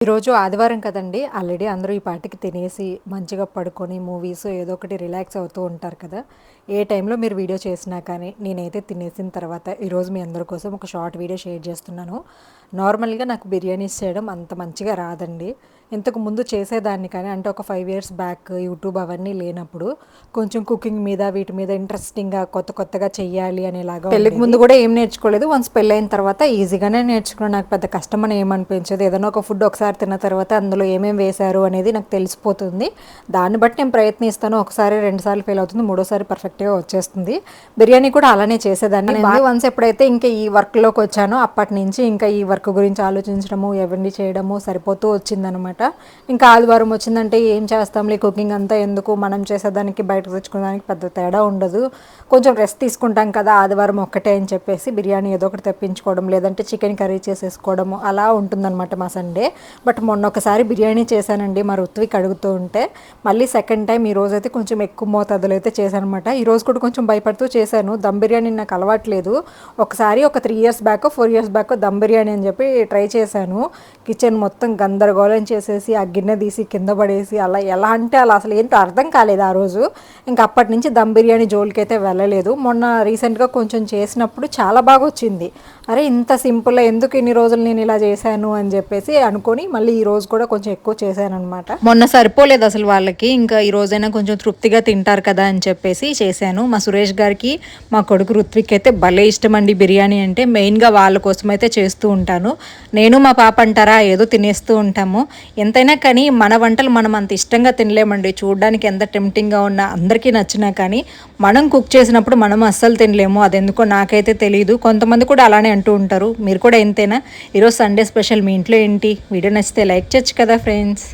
ఈరోజు ఆదివారం కదండీ! ఆల్రెడీ అందరూ ఈ పాటికి తినేసి, మంచిగా పడుకొని మూవీస్ ఏదో ఒకటి రిలాక్స్ అవుతూ ఉంటారు కదా! ఏ టైంలో మీరు వీడియో చేసినా కానీ, నేనైతే తినేసిన తర్వాత ఈరోజు మీ అందరి కోసం ఒక షార్ట్ వీడియో షేర్ చేస్తున్నాను. నార్మల్‌గా నాకు బిర్యానీస్ చేయడం అంత మంచిగా రాదండి. ఇంతకు ముందు చేసేదాన్ని కానీ, అంటే ఒక 5 ఇయర్స్ బ్యాక్ యూట్యూబ్ అవన్నీ లేనప్పుడు, కొంచెం కుకింగ్ మీద వీటి మీద ఇంట్రెస్టింగ్‌గా కొత్తగా చెయ్యాలి అనేలాగా పెళ్ళికి ముందు కూడా ఏం నేర్చుకోలేదు. వన్స్ పెళ్ళైన తర్వాత ఈజీగానే నేర్చుకున్నాను. నాకు పెద్ద కష్టం అని ఏమనిపించదు. ఏదైనా ఒక ఫుడ్ ఒకసారి తిన్న తర్వాత అందులో ఏమేమి వేశారు అనేది నాకు తెలిసిపోతుంది. దాన్ని బట్టి నేను ప్రయత్నిస్తాను. ఒకసారి 2 సార్లు ఫెయిల్ అవుతుంది. మూడోసారి పర్ఫెక్ట్‌గా వచ్చేస్తుంది. బిర్యానీ కూడా అలానే చేసేదాన్ని. వన్స్ ఎప్పుడైతే ఇంకా ఈ వర్క్‌లోకి వచ్చానో అప్పటి నుంచి ఇంకా ఈ వర్క్ గురించి ఆలోచించడము, ఇవన్నీ చేయడము సరిపోతూ వచ్చిందనమాట. ఇంకా ఆదివారం వచ్చిందంటే ఏం చేస్తాంలే, కుకింగ్ అంతా ఎందుకు, మనం చేసేదానికి బయట తెచ్చుకోవడానికి పెద్ద తేడా ఉండదు, కొంచెం రెస్ట్ తీసుకుంటాం కదా ఆదివారం ఒక్కటే అని చెప్పేసి బిర్యానీ ఏదో ఒకటి తెప్పించుకోవడం, లేదంటే చికెన్ కర్రీ చేసేసుకోవడము అలా ఉంటుందన్నమాట మా సండే. బట్ మొన్న ఒకసారి బిర్యానీ చేశానండి మా రుత్విక్ అడుగుతూ ఉంటే. మళ్ళీ సెకండ్ టైం ఈ రోజైతే కొంచెం ఎక్కువ మోతాదులో అయితే చేశాను అనమాట. ఈరోజు కూడా కొంచెం భయపడుతూ చేశాను. దమ్ బిర్యానీ నాకు అలవాట్లేదు. ఒకసారి ఒక 3 years back 4 years back dum biryani అని చెప్పి ట్రై చేశాను. కిచెన్ మొత్తం గందరగోళం చేసేసి ఆ గిన్నె తీసి కింద పడేసి అలా ఎలా అంటే అలా అసలు ఏంటో అర్థం కాలేదు ఆ రోజు. ఇంకా అప్పటి నుంచి దమ్ బిర్యానీ జోలికైతే వెళ్ళలేదు. మొన్న రీసెంట్గా కొంచెం చేసినప్పుడు చాలా బాగా వచ్చింది. అరే ఇంత సింపుల్, ఎందుకు ఇన్ని రోజులు నేను ఇలా చేశాను అని చెప్పేసి అనుకొని మళ్ళీ ఈ రోజు కూడా కొంచెం ఎక్కువ చేశాను అనమాట. మొన్న సరిపోలేదు అసలు వాళ్ళకి, ఇంకా ఈ రోజైనా కొంచెం తృప్తిగా తింటారు కదా అని చెప్పేసి చేశాను. మా సురేష్ గారికి మా కొడుకు రుత్విక్ అయితే భలే ఇష్టం అండి బిర్యానీ అంటే. మెయిన్గా వాళ్ళ కోసం అయితే చేస్తూ ఉంటాను. నేను మా పాప అంటారా ఏదో తినేస్తూ ఉంటాము. ఎంతైనా కానీ మన వంటలు మనం అంత ఇష్టంగా తినలేమండి. చూడడానికి ఎంత టెంప్టింగ్గా ఉన్నా, అందరికీ నచ్చినా కానీ మనం కుక్ చేసినప్పుడు మనం అస్సలు తినలేము. అదెందుకో నాకైతే తెలియదు. కొంతమంది కూడా అలానే అంటూ ఉంటారు. మీరు కూడా ఎంతేనా? ఈరోజు సండే స్పెషల్ మీ ఇంట్లో ఏంటి? వీడియో నచ్చితే లైక్ చేయొచ్చు కదా ఫ్రెండ్స్.